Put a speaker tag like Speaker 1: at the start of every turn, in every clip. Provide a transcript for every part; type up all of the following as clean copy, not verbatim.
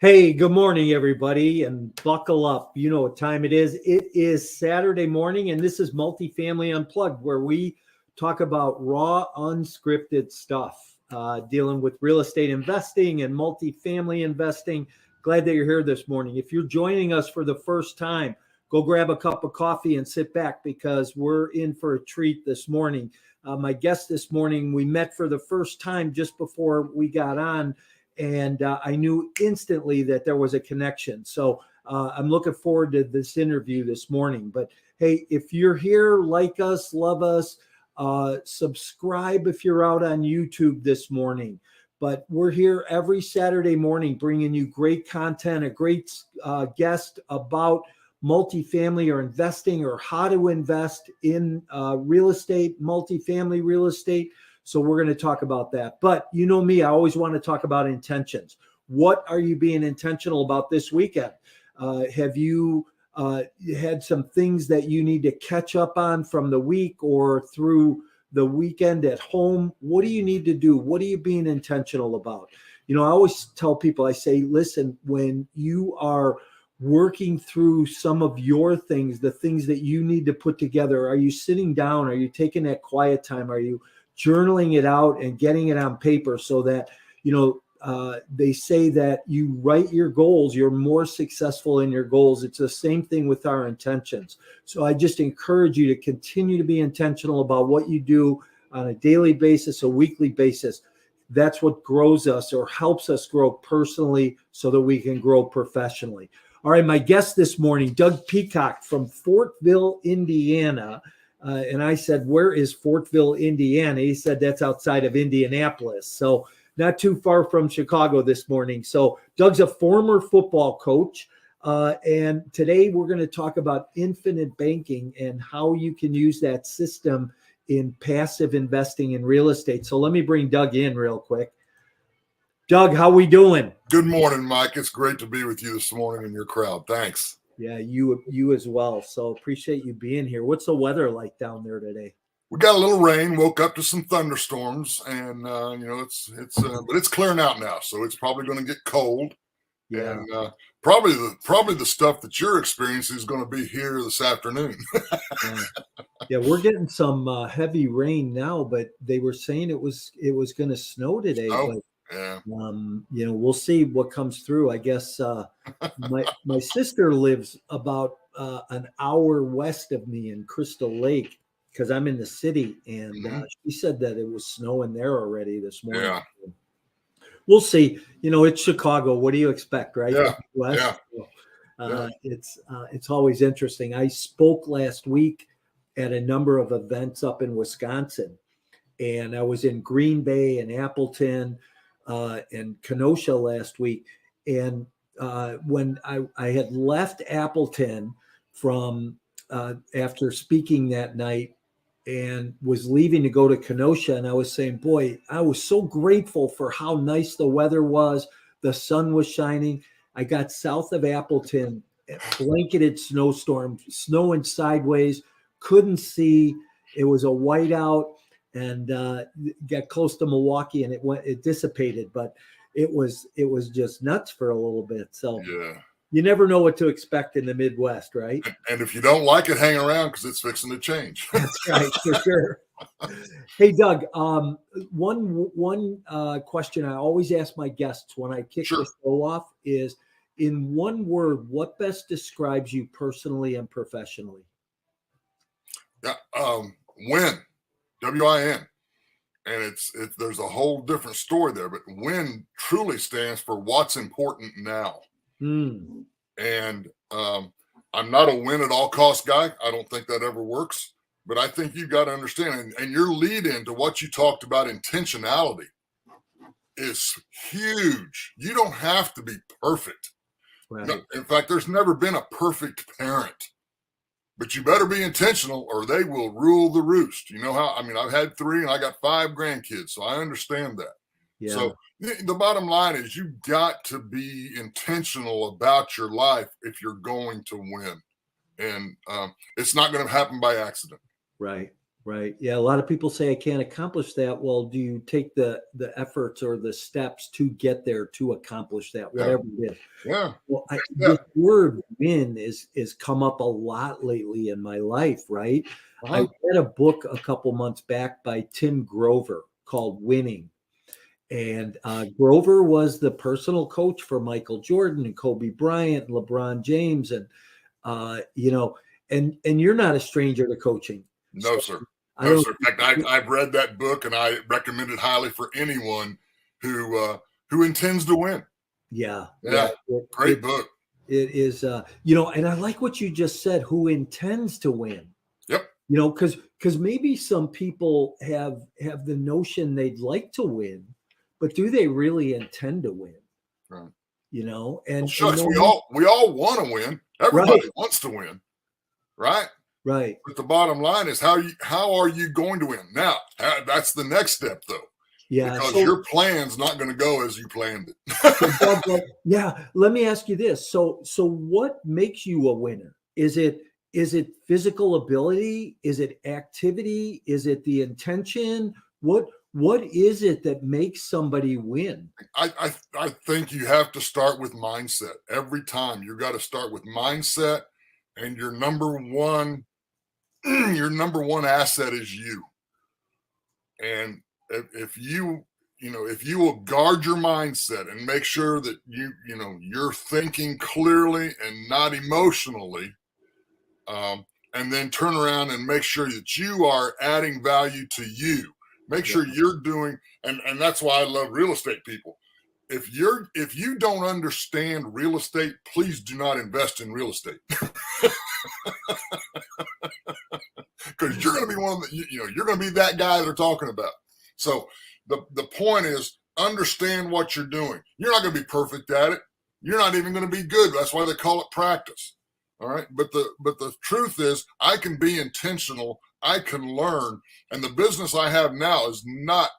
Speaker 1: Hey, good morning, everybody, and buckle up. You know what time it is. It is Saturday morning, and this is Multifamily Unplugged, where we talk about raw, unscripted stuff, dealing with real estate investing and multifamily investing. Glad that you're here this morning. If you're joining us for the first time, go grab a cup of coffee and sit back because we're in for a treat this morning. My guest this morning, we met for the first time just before we got on, and I knew instantly that there was a connection. So I'm looking forward to this interview this morning. But hey, if you're here, like us, love us, subscribe if you're out on YouTube this morning. But we're here every Saturday morning bringing you great content, a great guest about multifamily or investing or how to invest in real estate, multifamily real estate. So we're going to talk about that. But you know me, I always want to talk about intentions. What are you being intentional about this weekend? Have you had some things that you need to catch up on from the week or through the weekend at home? What do you need to do? What are you being intentional about? You know, I always tell people, I say, listen, when you are working through some of your things, the things that you need to put together, are you sitting down? Are you taking that quiet time? Are you journaling it out and getting it on paper so that, you know, they say that you write your goals, you're more successful in your goals. It's the same thing with our intentions. So I just encourage you to continue to be intentional about what you do on a daily basis, a weekly basis. That's what grows us or helps us grow personally so that we can grow professionally. All right, my guest this morning, Doug Peacock from Fortville, Indiana. And I said, where is Fortville, Indiana? He said, that's outside of Indianapolis. So not too far from Chicago this morning. So Doug's a former football coach. And today we're going to talk about infinite banking and how you can use that system in passive investing in real estate. So let me bring Doug in real quick. Doug, how we doing?
Speaker 2: Good morning, Mike. It's great to be with you this morning in your crowd. Thanks.
Speaker 1: Yeah, you as well. So appreciate you being here. What's the weather like down there today?
Speaker 2: We got a little rain. Woke up to some thunderstorms, and but it's clearing out now. So it's probably going to get cold.
Speaker 1: Yeah.
Speaker 2: And probably the stuff that you're experiencing is going to be here this afternoon.
Speaker 1: Yeah, we're getting some heavy rain now, but they were saying it was going to snow today. But
Speaker 2: yeah.
Speaker 1: You know, we'll see what comes through. I guess my sister lives about an hour west of me in Crystal Lake because I'm in the city, and she said that it was snowing there already this morning.
Speaker 2: Yeah.
Speaker 1: We'll see. You know, it's Chicago. What do you expect, right?
Speaker 2: Yeah.
Speaker 1: West. Yeah. It's always interesting. I spoke last week at a number of events up in Wisconsin, and I was in Green Bay and Appleton and Kenosha last week. And when I had left Appleton from after speaking that night and was leaving to go to Kenosha, and I was saying, boy, I was so grateful for how nice the weather was. The sun was shining. I got south of Appleton, blanketed snowstorm, snowing sideways, couldn't see. It was a whiteout, and got close to Milwaukee, and it dissipated, but it was just nuts for a little bit. So
Speaker 2: yeah.
Speaker 1: You never know what to expect in the Midwest, right?
Speaker 2: And if you don't like it, hang around because it's fixing to change.
Speaker 1: That's right, for sure. Hey, Doug, one question I always ask my guests when I kick the show off is, in one word, what best describes you personally and professionally?
Speaker 2: Yeah, win, WIN. And there's a whole different story there, but WIN truly stands for what's important now. And I'm not a win at all cost guy. I don't think that ever works, but I think you got to understand, and your lead into what you talked about, intentionality, is huge. You don't have to be perfect.
Speaker 1: Right.
Speaker 2: No, in fact, there's never been a perfect parent, but you better be intentional or they will rule the roost. You know how, I mean, I've had 3 and I got 5 grandkids, so I understand that.
Speaker 1: Yeah.
Speaker 2: So the bottom line is you've got to be intentional about your life if you're going to win. And it's not going to happen by accident.
Speaker 1: Right. Right. Yeah. A lot of people say I can't accomplish that. Well, do you take the efforts or the steps to get there to accomplish that,
Speaker 2: Yeah.
Speaker 1: whatever it is?
Speaker 2: Yeah.
Speaker 1: Well,
Speaker 2: Yeah.
Speaker 1: this word win is come up a lot lately in my life, right? I
Speaker 2: Uh-huh.
Speaker 1: read a book a couple months back by Tim Grover called Winning. And Grover was the personal coach for Michael Jordan and Kobe Bryant and LeBron James. And, and you're not a stranger to coaching.
Speaker 2: No,
Speaker 1: So
Speaker 2: sir.
Speaker 1: I
Speaker 2: No,
Speaker 1: don't,
Speaker 2: sir. In fact, I've read that book and I recommend it highly for anyone who intends to win.
Speaker 1: yeah.
Speaker 2: Yeah. Great
Speaker 1: It,
Speaker 2: book.
Speaker 1: it is, and I like what you just said, who intends to win.
Speaker 2: Yep.
Speaker 1: Because maybe some people have the notion they'd like to win, but do they really intend to win?
Speaker 2: Right.
Speaker 1: And,
Speaker 2: Well, shucks, we all want to win. Everybody wants to win, right?
Speaker 1: Right.
Speaker 2: But the bottom line is how are you going to win? Now, that's the next step, though.
Speaker 1: Yeah.
Speaker 2: Because your plan's not going to go as you planned it.
Speaker 1: Yeah. Let me ask you this. So what makes you a winner? Is it physical ability? Is it activity? Is it the intention? What is it that makes somebody win?
Speaker 2: I think you have to start with mindset. Every time you got to start with mindset, and your number one asset is you. And if you will guard your mindset and make sure that you're thinking clearly and not emotionally, and then turn around and make sure that you are adding value to you. Make sure you're doing, and that's why I love real estate people. If you don't understand real estate, please do not invest in real estate. Because you're going to be one of the, you're going to be that guy they're talking about. So the point is, understand what you're doing. You're not going to be perfect at it. You're not even going to be good. That's why they call it practice. All right. But the truth is, I can be intentional. I can learn. And the business I have now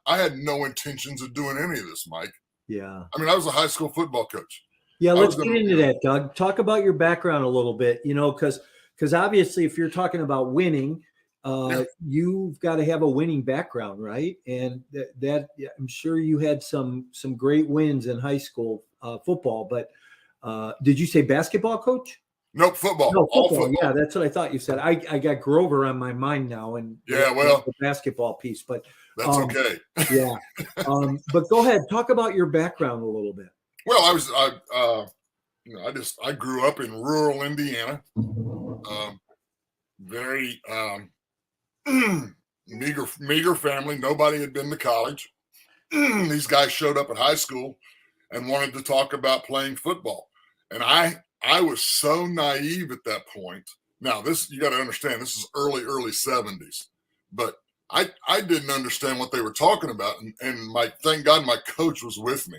Speaker 2: I had no intentions of doing any of this, Mike.
Speaker 1: Yeah.
Speaker 2: I mean, I was a high school football coach.
Speaker 1: Yeah. Let's get into that, Doug. Talk about your background a little bit, because obviously if you're talking about winning, you've got to have a winning background, right? And that I'm sure you had some great wins in high school football, but did you say basketball, coach?
Speaker 2: Nope, football.
Speaker 1: No, football.
Speaker 2: All football.
Speaker 1: Yeah, that's what I thought you said. I got Grover on my mind now, and
Speaker 2: the
Speaker 1: basketball piece, but
Speaker 2: that's okay.
Speaker 1: Yeah, but go ahead, talk about your background a little bit.
Speaker 2: Well, I grew up in rural Indiana, very meager family. Nobody had been to college. These guys showed up at high school and wanted to talk about playing football, and I was so naive at that point. Now, you got to understand, this is early 70s, but I didn't understand what they were talking about, and thank God my coach was with me,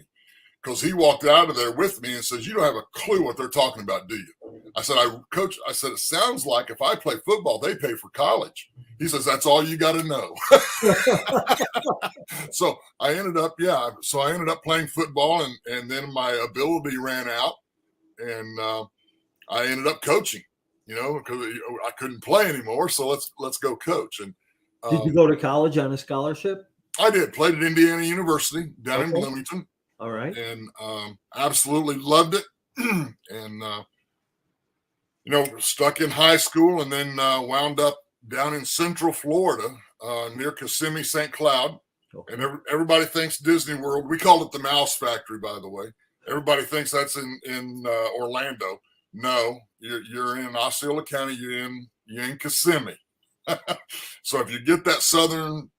Speaker 2: because he walked out of there with me and says, "You don't have a clue what they're talking about, do you?" I said, "Coach," I said, "it sounds like if I play football, they pay for college." He says, "That's all you got to know." So I ended up playing football, and then my ability ran out, and I ended up coaching, because I couldn't play anymore. So let's go coach. And
Speaker 1: did you go to college on a scholarship?
Speaker 2: I did. Played at Indiana University down in Bloomington.
Speaker 1: All right.
Speaker 2: And absolutely loved it. And stuck in high school, and then wound up down in Central Florida, near Kissimmee, St. Cloud. Okay. And everybody thinks Disney World. We called it the Mouse Factory, by the way. Everybody thinks that's in Orlando. No, you're in Osceola County. You're in Kissimmee. So if you get that southern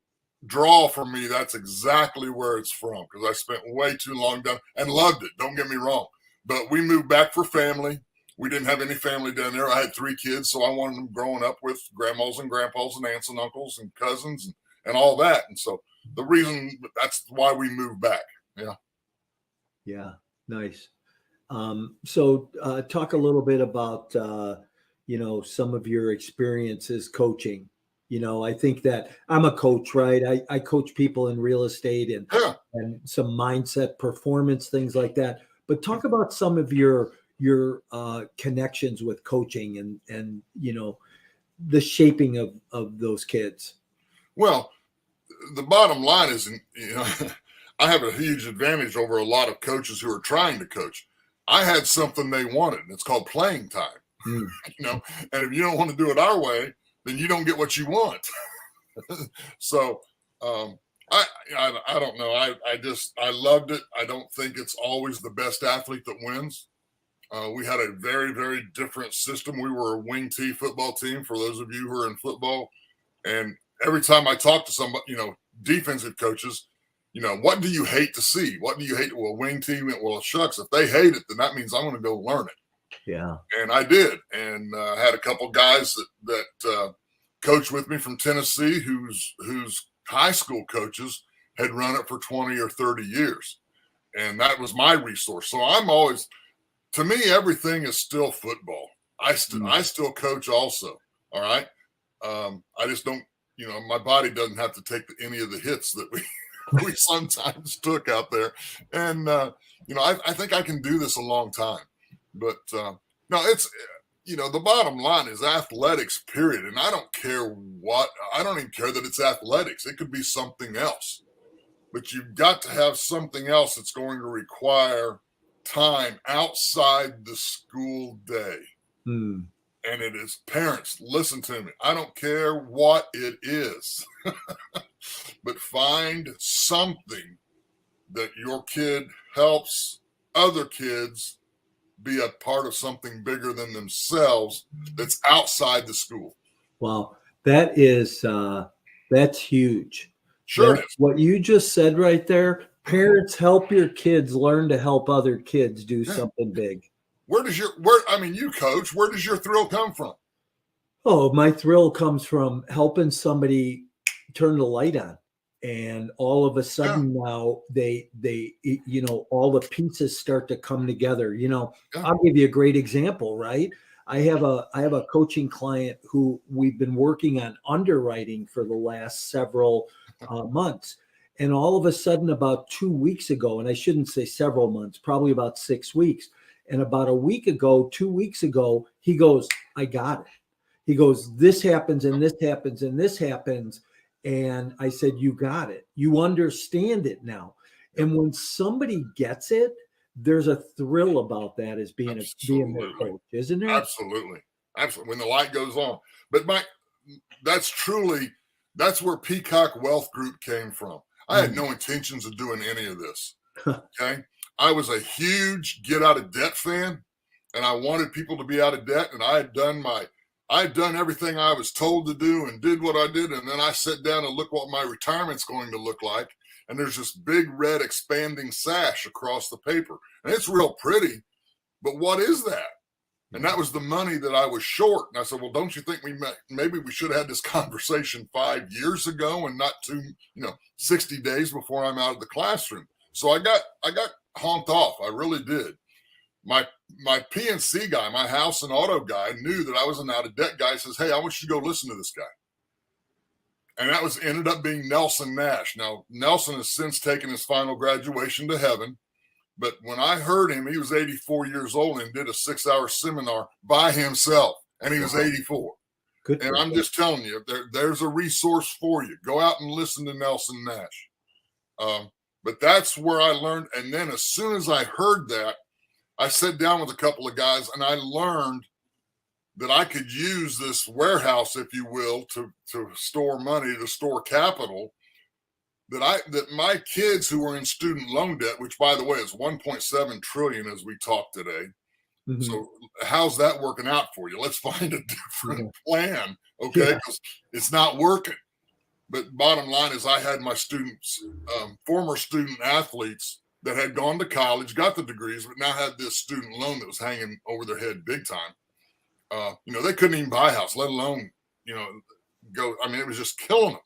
Speaker 2: draw from me, that's exactly where it's from, because I spent way too long down and loved it. Don't get me wrong. But we moved back for family. We didn't have any family down there. I had 3 kids, so I wanted them growing up with grandmas and grandpas and aunts and uncles and cousins and all that. And so that's why we moved back. Yeah.
Speaker 1: Yeah. Nice. So talk a little bit about, some of your experiences coaching. I think that I'm a coach, right? I coach people in real estate and some mindset, performance, things like that. But talk about some of your connections with coaching and the shaping of those kids.
Speaker 2: Well, the bottom line is, I have a huge advantage over a lot of coaches who are trying to coach. I had something they wanted, and it's called playing time.
Speaker 1: Mm.
Speaker 2: And if you don't want to do it our way, then you don't get what you want. So I don't know. I loved it. I don't think it's always the best athlete that wins. We had a very, very different system. We were a wing T football team, for those of you who are in football. And every time I talk to somebody, defensive coaches, what do you hate to see? What do you hate? Well, wing team, well, shucks, if they hate it, then that means I'm going to go learn it.
Speaker 1: Yeah.
Speaker 2: And I did. And I had a couple guys that coached with me from Tennessee whose high school coaches had run it for 20 or 30 years. And that was my resource. So I'm always, to me, everything is still football. I still coach also. All right. I just don't, my body doesn't have to take any of the hits that we sometimes took out there. And, I think I can do this a long time. But no, it's, the bottom line is athletics, period. And I don't care I don't even care that it's athletics. It could be something else. But you've got to have something else that's going to require time outside the school day.
Speaker 1: Mm.
Speaker 2: And it is, parents, listen to me. I don't care what it is, but find something that your kid helps other kids be a part of something bigger than themselves that's outside the school.
Speaker 1: Wow. That's huge.
Speaker 2: Sure it is.
Speaker 1: What you just said right there, parents, help your kids learn to help other kids do something big.
Speaker 2: You coach, where does your thrill come from?
Speaker 1: Oh, my thrill comes from helping somebody turn the light on. And all of a sudden now they all the pieces start to come together. I'll give you a great example, right? I have a coaching client who we've been working on underwriting for the last several months. And all of a sudden, about 2 weeks ago, and I shouldn't say several months, probably about 6 weeks. And about 2 weeks ago, he goes, I got it. He goes, this happens and this happens and this happens. And I said, you got it. You understand it now. And when somebody gets it, there's a thrill about that as being a coach, isn't there?
Speaker 2: Absolutely. Absolutely. When the light goes on. But Mike, that's where Peacock Wealth Group came from. I had no intentions of doing any of this. Okay. I was a huge get out of debt fan, and I wanted people to be out of debt. And I had done everything I was told to do and did what I did. And then I sat down and look what my retirement's going to look like. And there's this big red expanding sash across the paper. And it's real pretty, but what is that? And that was the money that I was short. And I said, well, don't you think maybe we should have had this conversation 5 years ago and not 60 days before I'm out of the classroom? So I got honked off. I really did. My PNC guy, my house and auto guy, knew that I was an out of debt guy. He says, hey, I want you to go listen to this guy. And that ended up being Nelson Nash. Now, Nelson has since taken his final graduation to heaven. But when I heard him, he was 84 years old and did a 6-hour seminar by himself. And he was 84.
Speaker 1: Good.
Speaker 2: And I'm just telling you, there's a resource for you. Go out and listen to Nelson Nash. But that's where I learned. And then as soon as I heard that, I sat down with a couple of guys and I learned that I could use this warehouse, if you will, to store money, to store capital, that my kids who are in student loan debt, which by the way is 1.7 trillion as we talk today. Mm-hmm. So how's that working out for you? Let's find a different plan. Okay. Because it's not working. But bottom line is I had my students, former student athletes that had gone to college, got the degrees, but now had this student loan that was hanging over their head big time. They couldn't even buy a house, let alone, go. I mean, it was just killing them.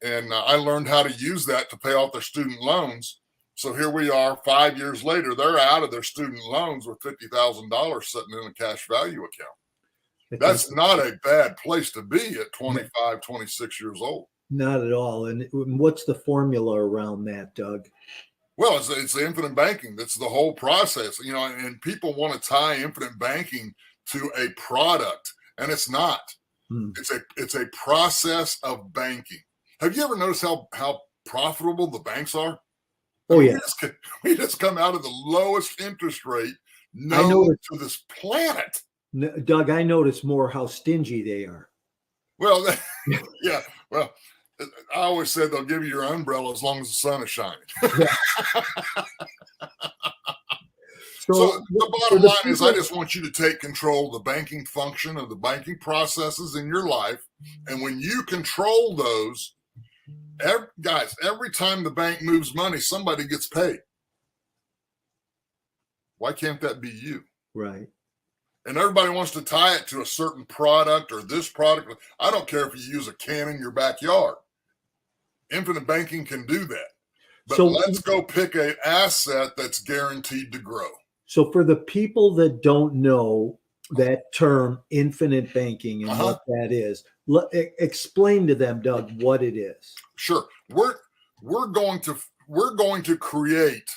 Speaker 2: And I learned how to use that to pay off their student loans. So here we are 5 years later, they're out of their student loans with $50,000 sitting in a cash value account. That's not a bad place to be at 25, 26 years old.
Speaker 1: Not at all. And what's the formula around that, Doug?
Speaker 2: Well, it's the infinite banking. That's the whole process, and people want to tie infinite banking to a product, and it's not. It's a process of banking. Have you ever noticed how profitable the banks are?
Speaker 1: Oh, yeah.
Speaker 2: We just come out of the lowest interest rate
Speaker 1: I
Speaker 2: known
Speaker 1: noticed,
Speaker 2: to this planet.
Speaker 1: Doug, I notice more how stingy they are.
Speaker 2: Well, yeah. Well, I always said they'll give you your umbrella as long as the sun is shining. So the bottom line is, I just want you to take control of the banking function of the banking processes in your life. And when you control those, every time the bank moves money, somebody gets paid. Why can't that be you?
Speaker 1: Right.
Speaker 2: And everybody wants to tie it to a certain product or this product. I don't care if you use a can in your backyard. Infinite banking can do that. But
Speaker 1: So
Speaker 2: let's go pick an asset that's guaranteed to grow.
Speaker 1: So for the people that don't know that term, infinite banking, and what that is, explain to them, Doug, what it is.
Speaker 2: Sure. We're going to create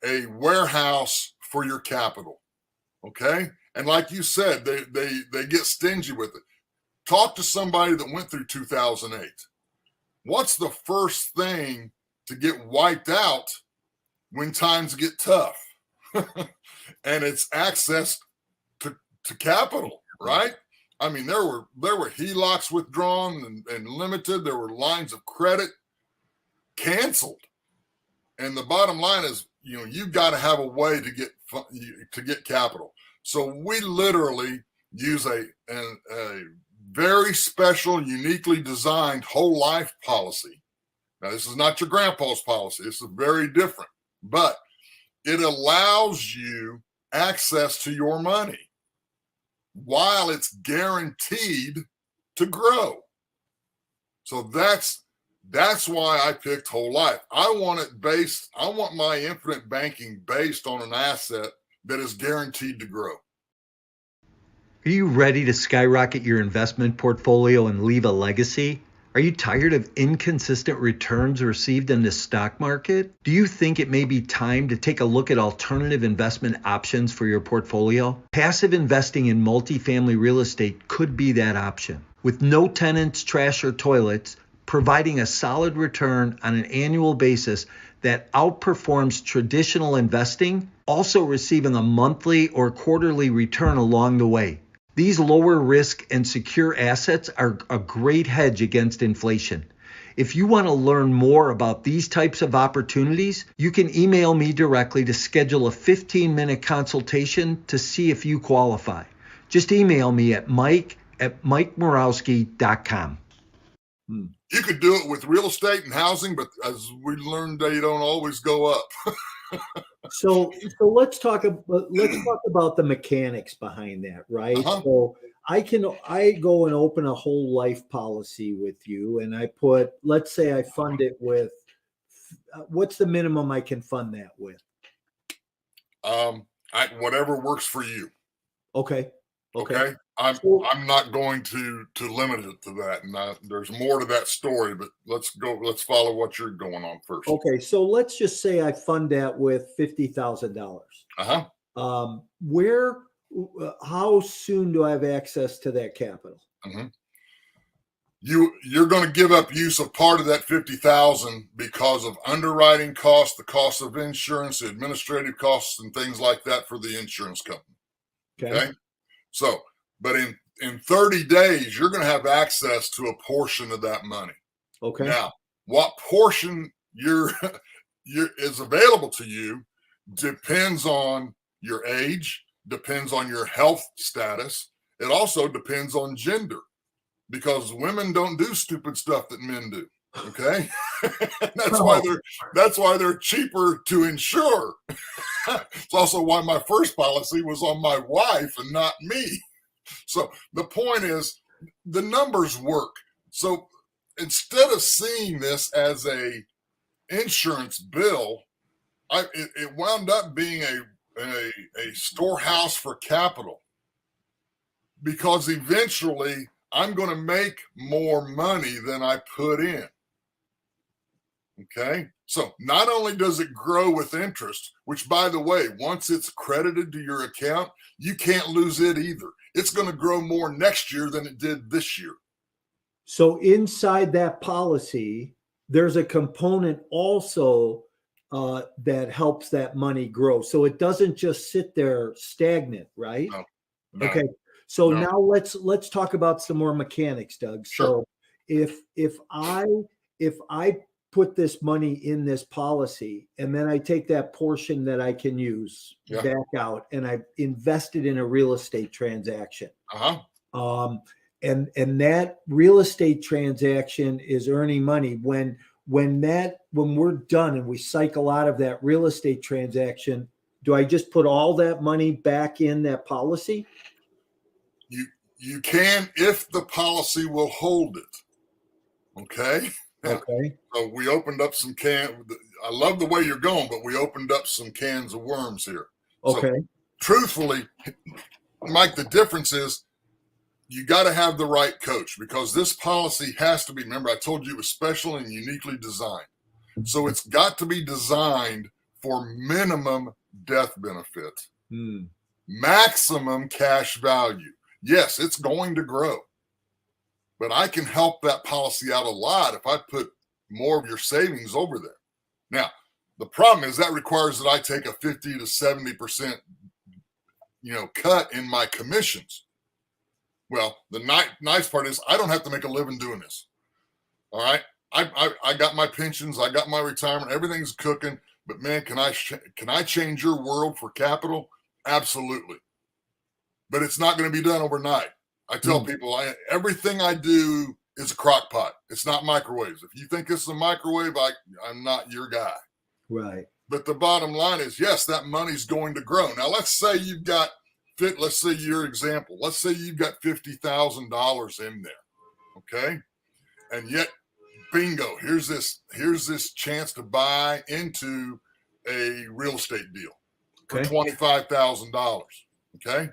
Speaker 2: a warehouse for your capital. Okay. And like you said, they get stingy with it. Talk to somebody that went through 2008. What's the first thing to get wiped out when times get tough? And it's access to capital, right? I mean, there were HELOCs withdrawn and limited. There were lines of credit canceled. And the bottom line is, you've got to have a way to get capital. So we literally use a very special, uniquely designed whole life policy. Now, this is not your grandpa's policy. This is very different, but it allows you access to your money while it's guaranteed to grow. So that's why I picked whole life. I want my infinite banking based on an asset that is guaranteed to grow.
Speaker 3: Are you ready to skyrocket your investment portfolio and leave a legacy? Are you tired of inconsistent returns received in the stock market? Do you think it may be time to take a look at alternative investment options for your portfolio? Passive investing in multifamily real estate could be that option. With no tenants, trash, or toilets, providing a solid return on an annual basis that outperforms traditional investing, also receiving a monthly or quarterly return along the way. These lower risk and secure assets are a great hedge against inflation. If you want to learn more about these types of opportunities, you can email me directly to schedule a 15-minute consultation to see if you qualify. Just email me at mike@mikemorawski.com.
Speaker 2: You could do it with real estate and housing, but as we learned, they don't always go up.
Speaker 1: So let's talk about the mechanics behind that, right? So I go and open a whole life policy with you, and let's say I fund it with, what's the minimum I can fund that with?
Speaker 2: Whatever works for you.
Speaker 1: Okay.
Speaker 2: I'm not going to limit it to that. And there's more to that story, but let's follow what you're going on first.
Speaker 1: Okay. So let's just say I fund that with $50,000. How soon do I have access to that capital?
Speaker 2: You're going to give up use of part of that $50,000 because of underwriting costs, the cost of insurance, the administrative costs, and things like that for the insurance company. Okay. So, but in 30 days, you're going to have access to a portion of that money.
Speaker 1: Okay.
Speaker 2: Now, what portion is available to you depends on your age, depends on your health status. It also depends on gender, because women don't do stupid stuff that men do. Okay. That's why they're cheaper to insure. It's also why my first policy was on my wife and not me. So the point is, the numbers work. So instead of seeing this as a insurance bill, it wound up being a storehouse for capital, because eventually I'm going to make more money than I put in. Okay. So not only does it grow with interest, which, by the way, once it's credited to your account, you can't lose it either. It's going to grow more next year than it did this year.
Speaker 1: So inside that policy, there's a component also that helps that money grow. So it doesn't just sit there stagnant, right?
Speaker 2: No, no,
Speaker 1: Okay. So
Speaker 2: no.
Speaker 1: now let's talk about some more mechanics, Doug.
Speaker 2: Sure.
Speaker 1: So if I put this money in this policy and then I take that portion that I can use
Speaker 2: Yeah.
Speaker 1: back out and I invest it in a real estate transaction. And that real estate transaction is earning money when we're done and we cycle out of that real estate transaction. Do I just put all that money back in that policy?
Speaker 2: You can, if the policy will hold it. Okay.
Speaker 1: Okay.
Speaker 2: So we opened up some I love the way you're going, but we opened up some cans of worms here.
Speaker 1: Okay.
Speaker 2: So, truthfully, Mike, the difference is you got to have the right coach, because this policy has to be, remember, I told you it was special and uniquely designed. So it's got to be designed for minimum death benefit, maximum cash value. Yes, it's going to grow, but I can help that policy out a lot if I put more of your savings over there. Now, the problem is that requires that I take a 50 to 70%, cut in my commissions. Well, the nice part is I don't have to make a living doing this. All right. I got my pensions. I got my retirement. Everything's cooking. But man, can I change your world for capital? Absolutely. But it's not going to be done overnight. I tell people everything I do is a crock pot. It's not microwaves. If you think it's a microwave, I'm not your guy.
Speaker 1: Right.
Speaker 2: But the bottom line is, yes, that money's going to grow. Now, let's say let's say your example. Let's say you've got $50,000 in there. Okay. And yet, bingo, here's this chance to buy into a real estate deal for $25,000. Okay.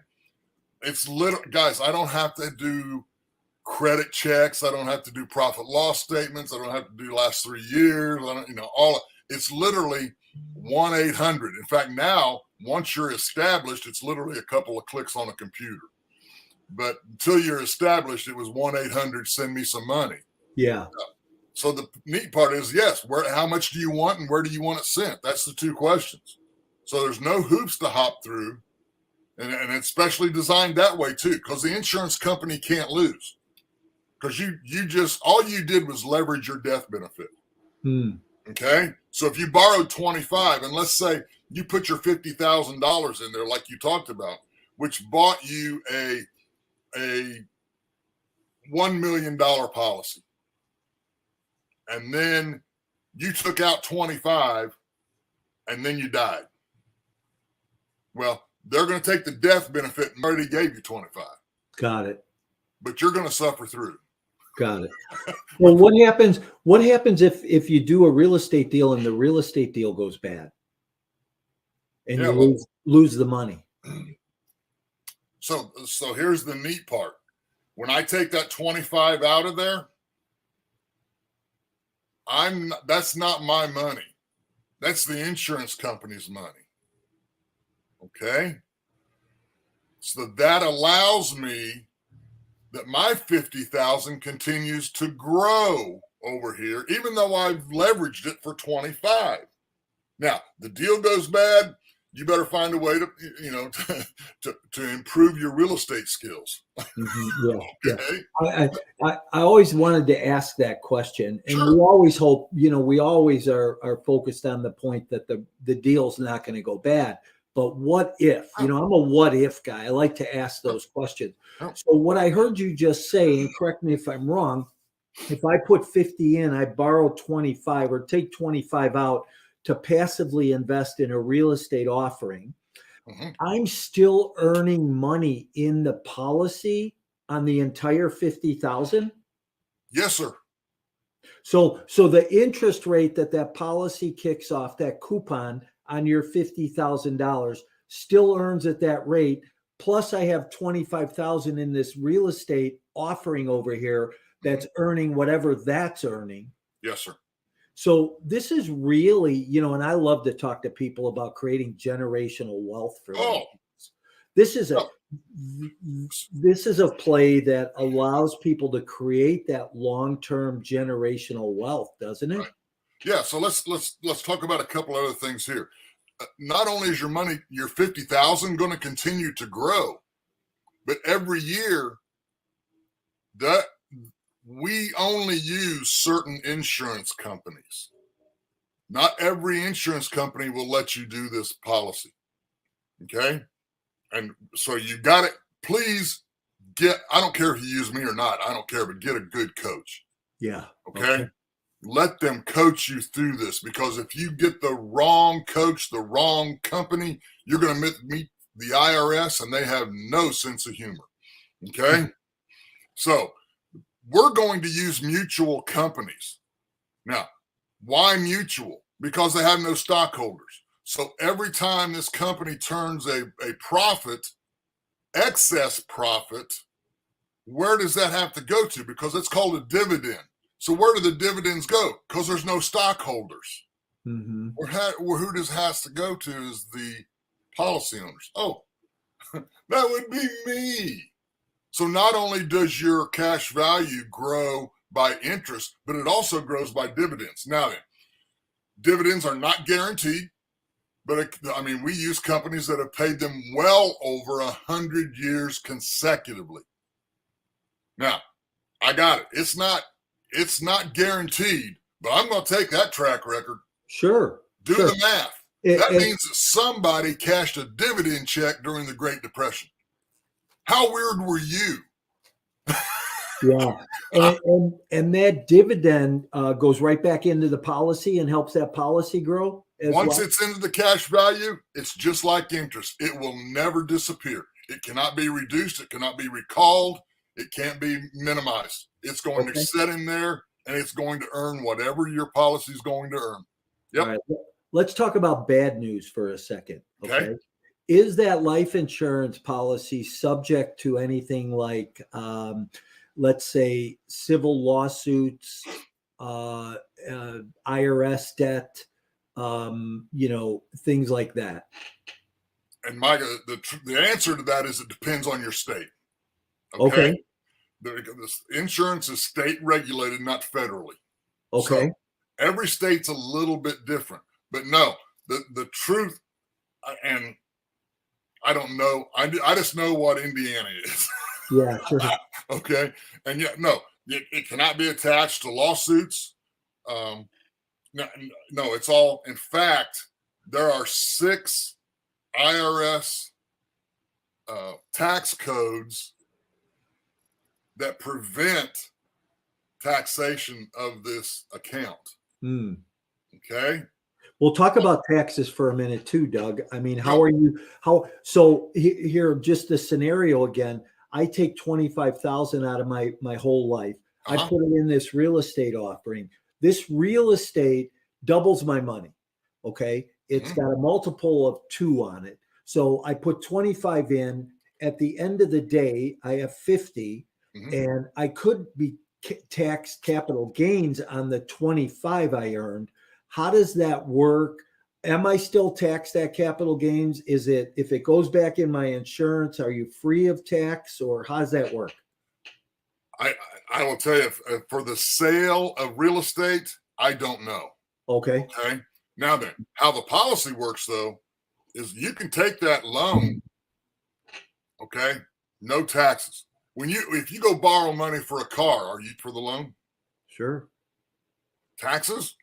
Speaker 2: It's guys, I don't have to do credit checks. I don't have to do profit loss statements. I don't have to do last 3 years. It's literally 1-800. In fact, now, once you're established, it's literally a couple of clicks on a computer. But until you're established, it was 1-800, send me some money.
Speaker 1: Yeah.
Speaker 2: So the neat part is, yes, how much do you want and where do you want it sent? That's the two questions. So there's no hoops to hop through. And it's specially designed that way too, because the insurance company can't lose. Because all you did was leverage your death benefit. Okay. So if you borrowed 25, and let's say you put your $50,000 in there, like you talked about, which bought you a $1 million policy. And then you took out 25 and then you died. Well, they're going to take the death benefit and already gave you 25.
Speaker 1: Got it.
Speaker 2: But you're going to suffer through.
Speaker 1: Got it. Well, what happens if you do a real estate deal and the real estate deal goes bad and you lose the money?
Speaker 2: So here's the neat part. When I take that 25 out of there, that's not my money. That's the insurance company's money. Okay. So that allows me that my 50,000 continues to grow over here, even though I've leveraged it for 25. Now the deal goes bad. You better find a way to improve your real estate skills.
Speaker 1: Yeah.
Speaker 2: Okay.
Speaker 1: I always wanted to ask that question, and
Speaker 2: Sure.
Speaker 1: we always hope, we always are focused on the point that the deal's not going to go bad. But what if? I'm a what if guy. I like to ask those questions.
Speaker 2: Oh.
Speaker 1: So what I heard you just say, and correct me if I'm wrong, if I put 50 in, I borrow 25 or take 25 out to passively invest in a real estate offering, I'm still earning money in the policy on the entire 50,000.
Speaker 2: Yes, sir.
Speaker 1: So the interest rate that policy kicks off, that coupon on your $50,000, still earns at that rate. Plus, I have 25,000 in this real estate offering over here that's earning whatever that's earning.
Speaker 2: Yes, sir.
Speaker 1: So this is really, and I love to talk to people about creating generational wealth for them. This is a
Speaker 2: No.
Speaker 1: this is a play that allows people to create that long-term generational wealth, doesn't it?
Speaker 2: Right. Yeah. So let's talk about a couple other things here. Not only is your money, your 50,000, going to continue to grow, but every year that we only use certain insurance companies. Not every insurance company will let you do this policy. Okay. And so you got it. Please I don't care if you use me or not. I don't care, but get a good coach.
Speaker 1: Yeah.
Speaker 2: Okay. Let them coach you through this, because if you get the wrong coach, the wrong company, you're going to meet the IRS and they have no sense of humor. Okay. So we're going to use mutual companies. Now, why mutual? Because they have no stockholders. So every time this company turns a profit, excess profit, where does that have to go to? Because it's called a dividend. So where do the dividends go? Because there's no stockholders.
Speaker 1: Mm-hmm.
Speaker 2: Who this has to go to is the policy owners. Oh, that would be me. So not only does your cash value grow by interest, but it also grows by dividends. Now then, dividends are not guaranteed, but we use companies that have paid them well over 100 years consecutively. Now, I got it. It's not guaranteed, but I'm going to take that track record.
Speaker 1: Sure.
Speaker 2: Do
Speaker 1: sure.
Speaker 2: the math. That means that somebody cashed a dividend check during the Great Depression. How weird were you?
Speaker 1: Yeah. And that dividend goes right back into the policy and helps that policy grow.
Speaker 2: Once it's into the cash value, it's just like interest. It will never disappear. It cannot be reduced. It cannot be recalled. It can't be minimized. It's going to sit in there, and it's going to earn whatever your policy is going to earn. Yep.
Speaker 1: All right. Let's talk about bad news for a second.
Speaker 2: Okay.
Speaker 1: Is that life insurance policy subject to anything like, let's say, civil lawsuits, IRS debt, things like that?
Speaker 2: And Micah, the answer to that is it depends on your state.
Speaker 1: Okay.
Speaker 2: The insurance is state regulated, not federally.
Speaker 1: Okay.
Speaker 2: So every state's a little bit different. But no, the truth, and I don't know. I just know what Indiana is.
Speaker 1: Yeah, sure.
Speaker 2: Okay. And yet, no, it cannot be attached to lawsuits. No, it's all, in fact, there are 6 IRS tax codes that prevent taxation of this account. Okay.
Speaker 1: We'll talk about taxes for a minute too, Doug. I mean, so here, just the scenario again, I take 25,000 out of my whole life. I put it in this real estate offering. This real estate doubles my money. Okay. It's got a multiple of 2 on it. So I put 25 in. At the end of the day, I have 50, and I could be taxed capital gains on the 25 I earned. How does that work? Am I still taxed at capital gains? Is it, if it goes back in my insurance, are you free of tax, or how does that work?
Speaker 2: I will tell you, for the sale of real estate, I don't know.
Speaker 1: Okay.
Speaker 2: Now then, how the policy works though, is you can take that loan. Okay. No taxes. If you go borrow money for a car, are you for the loan?
Speaker 1: Sure.
Speaker 2: Taxes?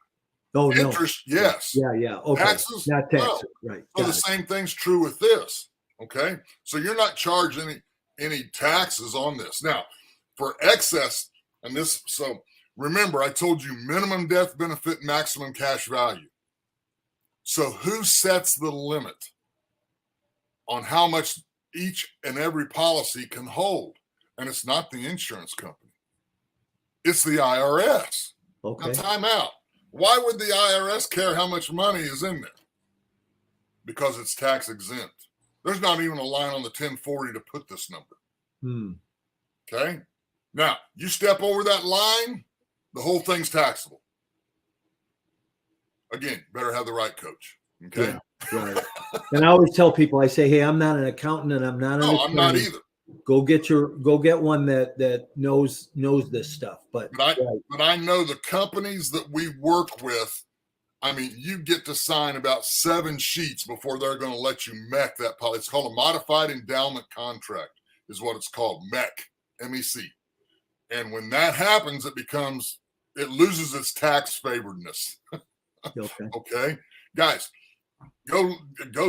Speaker 1: Oh,
Speaker 2: interest,
Speaker 1: no.
Speaker 2: Yes.
Speaker 1: Yeah. Okay.
Speaker 2: Taxes?
Speaker 1: Not taxes.
Speaker 2: No.
Speaker 1: Right.
Speaker 2: So the same thing's true with this. Okay. So you're not charged any taxes on this. Now, for excess, so remember, I told you minimum death benefit, maximum cash value. So who sets the limit on how much each and every policy can hold? And it's not the insurance company. It's the IRS.
Speaker 1: Okay.
Speaker 2: Now, time out. Why would the IRS care how much money is in there? Because it's tax exempt. There's not even a line on the 1040 to put this number. Okay. Now, you step over that line, the whole thing's taxable. Again, better have the right coach. Okay.
Speaker 1: Right. And I always tell people, I say, hey, I'm not an accountant and I'm not an
Speaker 2: No, I'm not
Speaker 1: attorney.
Speaker 2: either.
Speaker 1: Go get one that knows this stuff. But
Speaker 2: But I know the companies that we work with, I mean, you get to sign about 7 sheets before they're going to let you MEC that policy. It's called a modified endowment contract, is what it's called, MEC, MEC. And when that happens, it loses its tax favoredness.
Speaker 1: okay.
Speaker 2: Okay, guys, go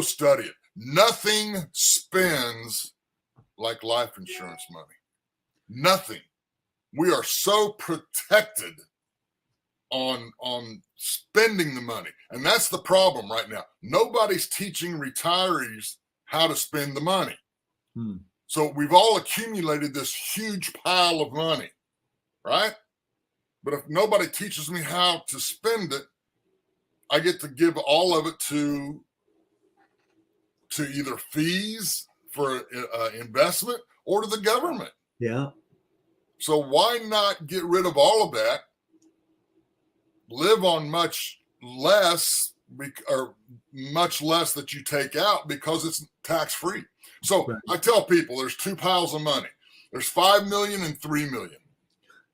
Speaker 2: study it. Nothing spends like life insurance money. Nothing. We are so protected on spending the money, and that's the problem right now. Nobody's teaching retirees how to spend the money. So we've all accumulated this huge pile of money, right? But if nobody teaches me how to spend it, I get to give all of it to either fees for investment or to the government.
Speaker 1: Yeah.
Speaker 2: So why not get rid of all of that, live on much less that you take out because it's tax free. So
Speaker 1: right.
Speaker 2: I tell people there's 2 piles of money. There's 5 million and 3 million.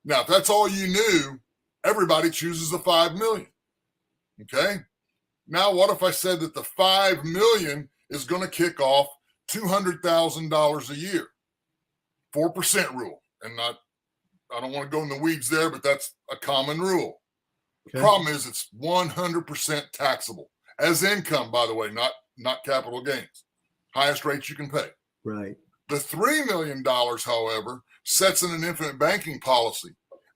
Speaker 2: Now, if that's all you knew, everybody chooses the 5 million. Okay. Now, what if I said that the 5 million is going to kick off $200,000 a year, 4% rule? And I don't want to go in the weeds there, but that's a common rule. The problem is it's 100% taxable as income, by the way, not capital gains. Highest rates you can pay.
Speaker 1: Right.
Speaker 2: The $3 million, however, sets in an infinite banking policy,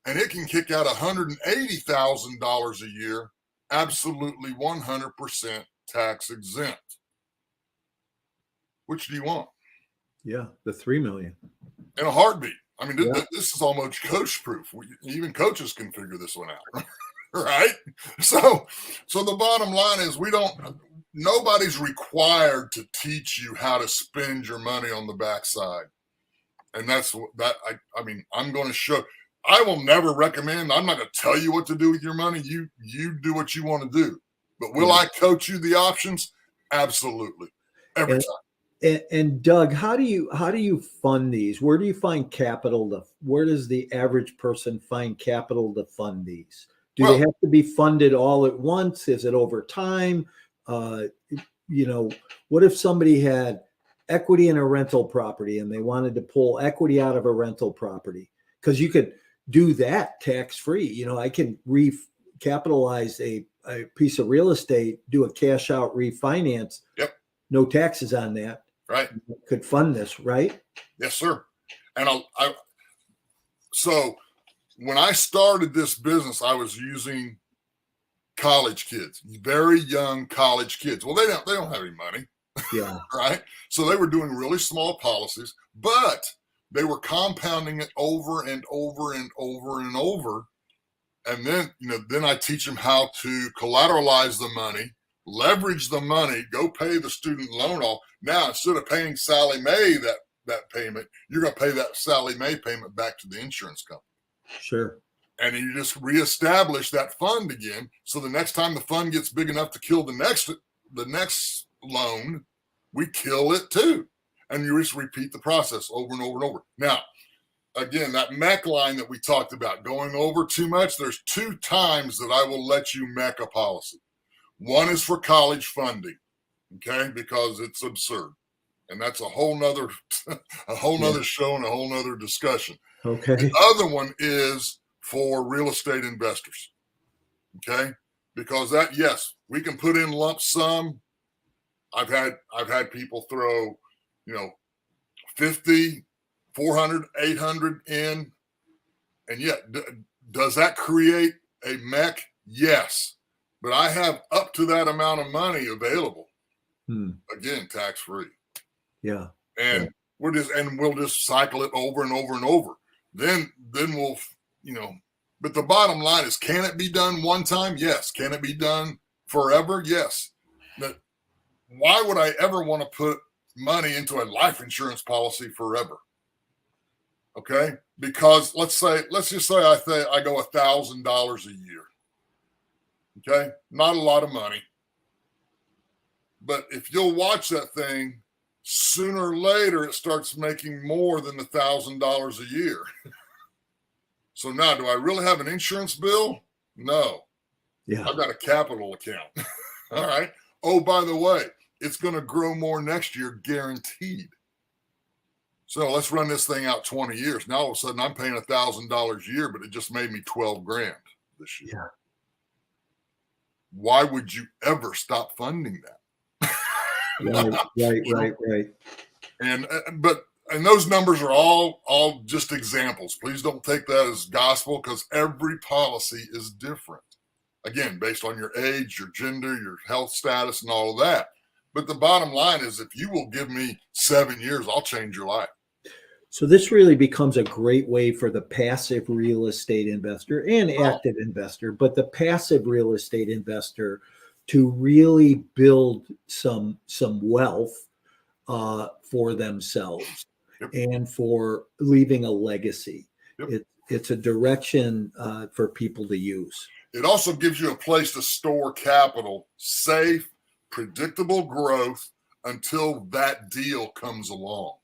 Speaker 2: and it can kick out $180,000 a year, absolutely 100% tax exempt. Which do you want?
Speaker 1: Yeah, the 3 million.
Speaker 2: In a heartbeat. I mean, this is almost coach proof. Even coaches can figure this one out, right? So the bottom line is nobody's required to teach you how to spend your money on the backside. And I'm going to show. I will never recommend. I'm not going to tell you what to do with your money. You do what you want to do. But will I coach you the options? Absolutely, every time.
Speaker 1: And Doug, how do you fund these? Where do you find capital where does the average person find capital to fund these? Do they have to be funded all at once? Is it over time? What if somebody had equity in a rental property and they wanted to pull equity out of a rental property? Because you could do that tax free. I can recapitalize a piece of real estate, do a cash out refinance.
Speaker 2: Yep.
Speaker 1: No taxes on that.
Speaker 2: Right.
Speaker 1: Could fund this, right?
Speaker 2: Yes, sir. And so when I started this business, I was using college kids, very young college kids. Well, they don't have any money.
Speaker 1: Yeah.
Speaker 2: Right. So they were doing really small policies, but they were compounding it over and over and over and over. And then I teach them how to collateralize the money, leverage the money, go pay the student loan off. Now, instead of paying Sally Mae that payment, you're going to pay that Sally Mae payment back to the insurance company.
Speaker 1: Sure.
Speaker 2: And then you just reestablish that fund again. So the next time the fund gets big enough to kill the next loan, we kill it too. And you just repeat the process over and over and over. Now, again, that MEC line that we talked about, going over too much, there's 2 times that I will let you MEC a policy. One is for college funding, okay, because it's absurd. And that's a whole nother show and a whole nother discussion.
Speaker 1: Okay.
Speaker 2: The other one is for real estate investors, okay, because we can put in lump sum. I've had people throw, 50, 400, 800 in, and yet does that create a MEC? Yes. But I have up to that amount of money available. Again, tax free.
Speaker 1: Yeah.
Speaker 2: And we'll just cycle it over and over and over. Then we'll, but the bottom line is, can it be done one time? Yes. Can it be done forever? Yes. But why would I ever want to put money into a life insurance policy forever? Okay. Because let's just say I go $1,000 a year. Okay. Not a lot of money. But if you'll watch that thing, sooner or later it starts making more than $1,000 a year. So now, do I really have an insurance bill? No.
Speaker 1: Yeah.
Speaker 2: I've got a capital account. All right. Oh, by the way, it's going to grow more next year, guaranteed. So let's run this thing out 20 years. Now all of a sudden I'm paying $1,000 a year, but it just made me 12 grand this year.
Speaker 1: Yeah.
Speaker 2: Why would you ever stop funding that?
Speaker 1: Right.
Speaker 2: And those numbers are all just examples. Please don't take that as gospel, because every policy is different. Again, based on your age, your gender, your health status, and all of that. But the bottom line is, if you will give me 7 years, I'll change your life.
Speaker 1: So this really becomes a great way for the passive real estate investor and active investor, but the passive real estate investor to really build some wealth for themselves.
Speaker 2: Yep.
Speaker 1: And for leaving a legacy.
Speaker 2: Yep.
Speaker 1: It's a direction for people to use.
Speaker 2: It also gives you a place to store capital, safe, predictable growth until that deal comes along.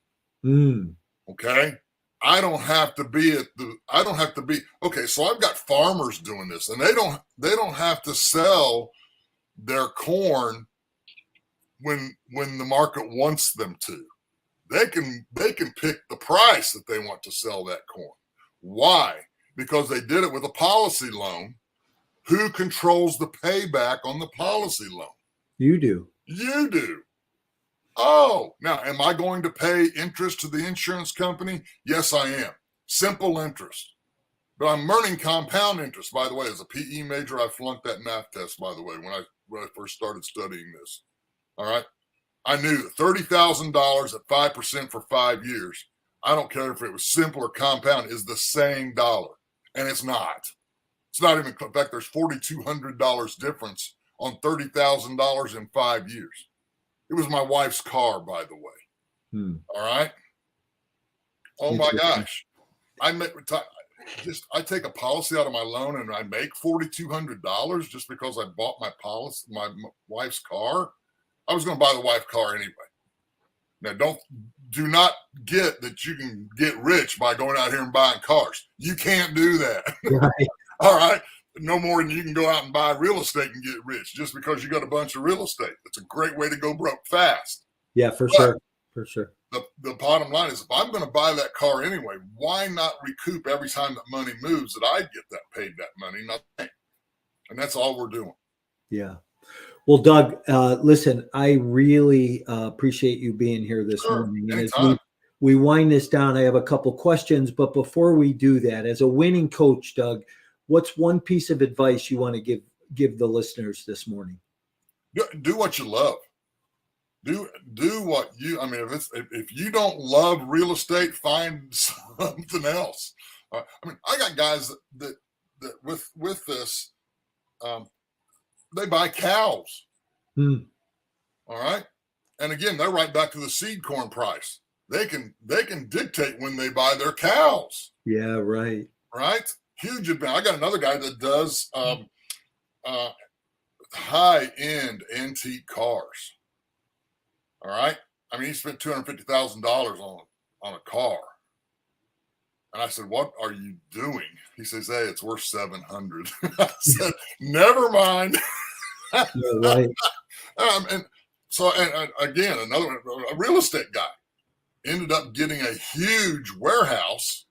Speaker 2: Okay. I don't have to be okay. So I've got farmers doing this, and they don't have to sell their corn when the market wants them to. They can pick the price that they want to sell that corn. Why? Because they did it with a policy loan. Who controls the payback on the policy loan?
Speaker 1: You do.
Speaker 2: You do. Oh, now, am I going to pay interest to the insurance company? Yes, I am. Simple interest. But I'm earning compound interest. By the way, as a PE major, I flunked that math test, by the way, when I first started studying this. All right. I knew that $30,000 at 5% for 5 years, I don't care if it was simple or compound, is the same dollar. And it's not. It's not even, in fact, there's $4,200 difference on $30,000 in 5 years. It was my wife's car, by the way. All right. Oh my gosh. I take a policy out of my loan and I make $4,200 just because I bought my wife's car. I was going to buy the wife car anyway. Now, do not get that you can get rich by going out here and buying cars. You can't do that.
Speaker 1: Right.
Speaker 2: All right. No more than you can go out and buy real estate and get rich just because you got a bunch of real estate. It's a great way to go broke fast.
Speaker 1: Yeah, for sure.
Speaker 2: The bottom line is, if I'm going to buy that car anyway, why not recoup every time that money moves that I get paid that money? Nothing. And that's all we're doing.
Speaker 1: Yeah. Well, Doug, listen, I really appreciate you being here this morning. And as we wind this down, I have a couple questions. But before we do that, as a winning coach, Doug, what's one piece of advice you want to give the listeners this morning?
Speaker 2: Do what you love. Do what if you don't love real estate, find something else. I got guys that with this, they buy cows. All right. And again, they're right back to the seed corn price. They can dictate when they buy their cows.
Speaker 1: Yeah. Right.
Speaker 2: Huge advantage. I got another guy that does high-end antique cars. All right. He spent $250,000 on a car. And I said, "What are you doing?" He says, "Hey, it's worth $700." I said, "Never mind."
Speaker 1: Yeah, right.
Speaker 2: And again, a real estate guy ended up getting a huge warehouse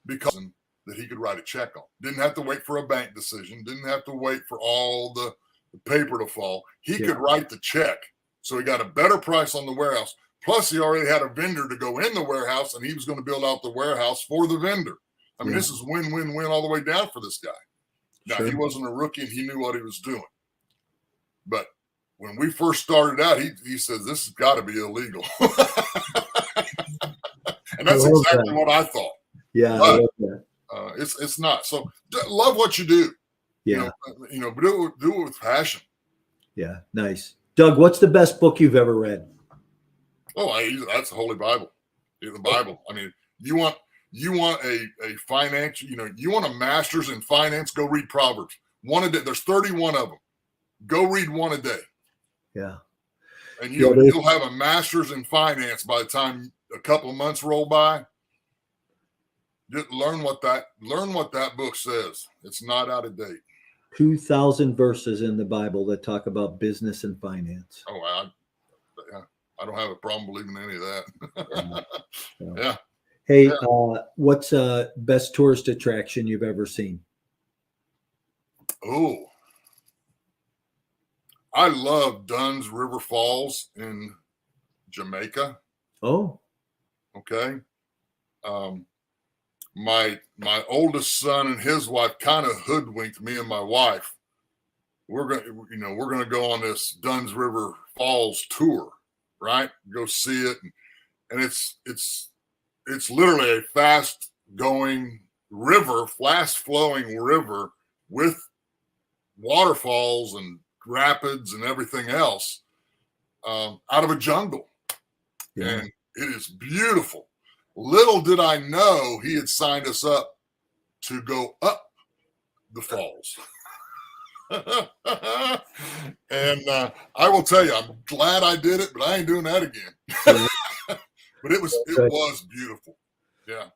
Speaker 2: because that he could write a check on. Didn't have to wait for a bank decision. Didn't have to wait for all the paper to fall. He could write the check. So he got a better price on the warehouse. Plus, he already had a vendor to go in the warehouse, and he was going to build out the warehouse for the vendor. This is win-win-win all the way down for this guy. Now, he wasn't a rookie, and he knew what he was doing. But when we first started out, he says, "This has got to be illegal." And that's exactly what I thought.
Speaker 1: Yeah,
Speaker 2: but,
Speaker 1: I love that.
Speaker 2: It's not. So love what you do.
Speaker 1: Yeah.
Speaker 2: Do it with passion.
Speaker 1: Yeah. Nice. Doug, what's the best book you've ever read?
Speaker 2: Oh, that's the Holy Bible. The Bible. You want a financial, you want a master's in finance, go read Proverbs. One a day. There's 31 of them. Go read one a day.
Speaker 1: Yeah.
Speaker 2: And
Speaker 1: Yeah,
Speaker 2: you'll have a master's in finance by the time a couple of months roll by. Just learn what that book says. It's not out of date.
Speaker 1: 2,000 verses in the Bible that talk about business and finance.
Speaker 2: Oh, I don't have a problem believing any of that.
Speaker 1: Yeah.
Speaker 2: Yeah.
Speaker 1: Hey, what's best tourist attraction you've ever seen?
Speaker 2: Oh, I love Dunn's River Falls in Jamaica.
Speaker 1: Oh,
Speaker 2: Okay. My oldest son and his wife kind of hoodwinked me and my wife. We're gonna go on this Dunn's River Falls tour, right? Go see it, and it's literally a fast flowing river with waterfalls and rapids and everything else out of a jungle.
Speaker 1: yeah.
Speaker 2: And it is beautiful. Little did I know he had signed us up to go up the falls. And I will tell you, I'm glad I did it, but I ain't doing that again. But it was beautiful. Yeah.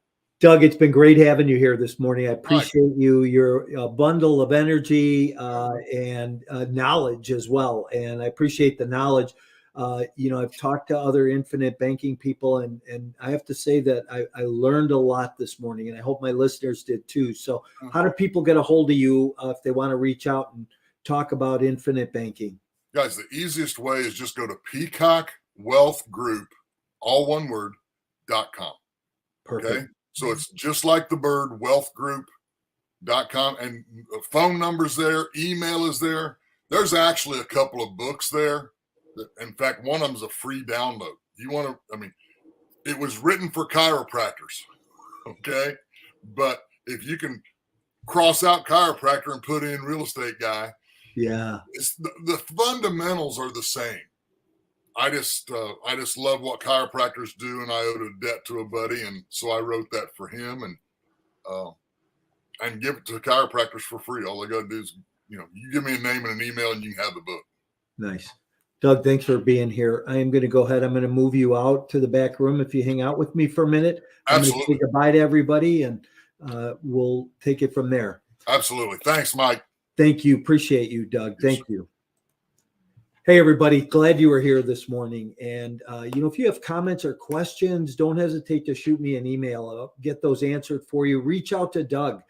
Speaker 1: Doug, it's been great having you here this morning. I appreciate you. You're a bundle of energy and knowledge as well. And I appreciate the knowledge. I've talked to other infinite banking people, and I have to say that I learned a lot this morning, and I hope my listeners did too. So how do people get a hold of you if they want to reach out and talk about infinite banking?
Speaker 2: Guys, the easiest way is just go to Peacock Wealth Group, all one word, .com.
Speaker 1: Perfect.
Speaker 2: Okay. So it's just like the bird, wealthgroup.com, and phone numbers there, email is there. There's actually a couple of books there. In fact, one of them is a free download. It was written for chiropractors. Okay. But if you can cross out chiropractor and put in real estate guy,
Speaker 1: yeah,
Speaker 2: it's the fundamentals are the same. I just love what chiropractors do, and I owed a debt to a buddy, and so I wrote that for him, and give it to chiropractors for free. All I got to do is, you give me a name and an email, and you can have the book.
Speaker 1: Nice. Doug, thanks for being here. I am going to go ahead. I'm going to move you out to the back room if you hang out with me for a minute.
Speaker 2: Absolutely.
Speaker 1: I'm going to say goodbye to everybody, and we'll take it from there.
Speaker 2: Absolutely. Thanks, Mike.
Speaker 1: Thank you. Appreciate you, Doug. Thank you. Hey, everybody. Glad you were here this morning. And, if you have comments or questions, don't hesitate to shoot me an email. I'll get those answered for you. Reach out to Doug.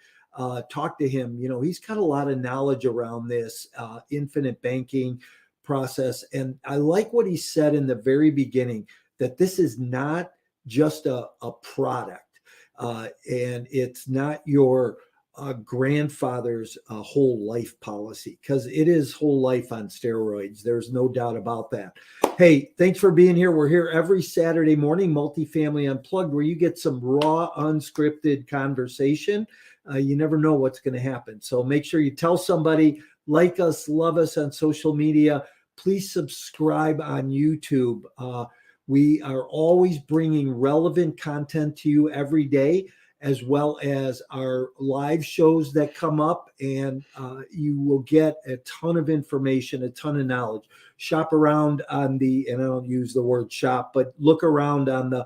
Speaker 1: Talk to him. He's got a lot of knowledge around this infinite banking process. And I like what he said in the very beginning, that this is not just a product. And it's not your grandfather's whole life policy, because it is whole life on steroids. There's no doubt about that. Hey, thanks for being here. We're here every Saturday morning, Multifamily Unplugged, where you get some raw, unscripted conversation. You never know what's going to happen. So make sure you tell somebody, like us, love us on social media. Please subscribe on YouTube. We are always bringing relevant content to you every day, as well as our live shows that come up, and you will get a ton of information, a ton of knowledge. Shop around on and I don't use the word shop, but look around on the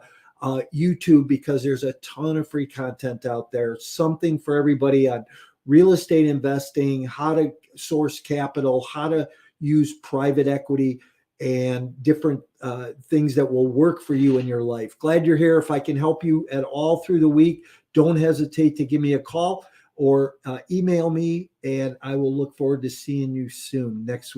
Speaker 1: YouTube, because there's a ton of free content out there, something for everybody on real estate investing, how to source capital, how to use private equity, and different things that will work for you in your life. Glad you're here. If I can help you at all through the week, don't hesitate to give me a call or email me, and I will look forward to seeing you soon next week.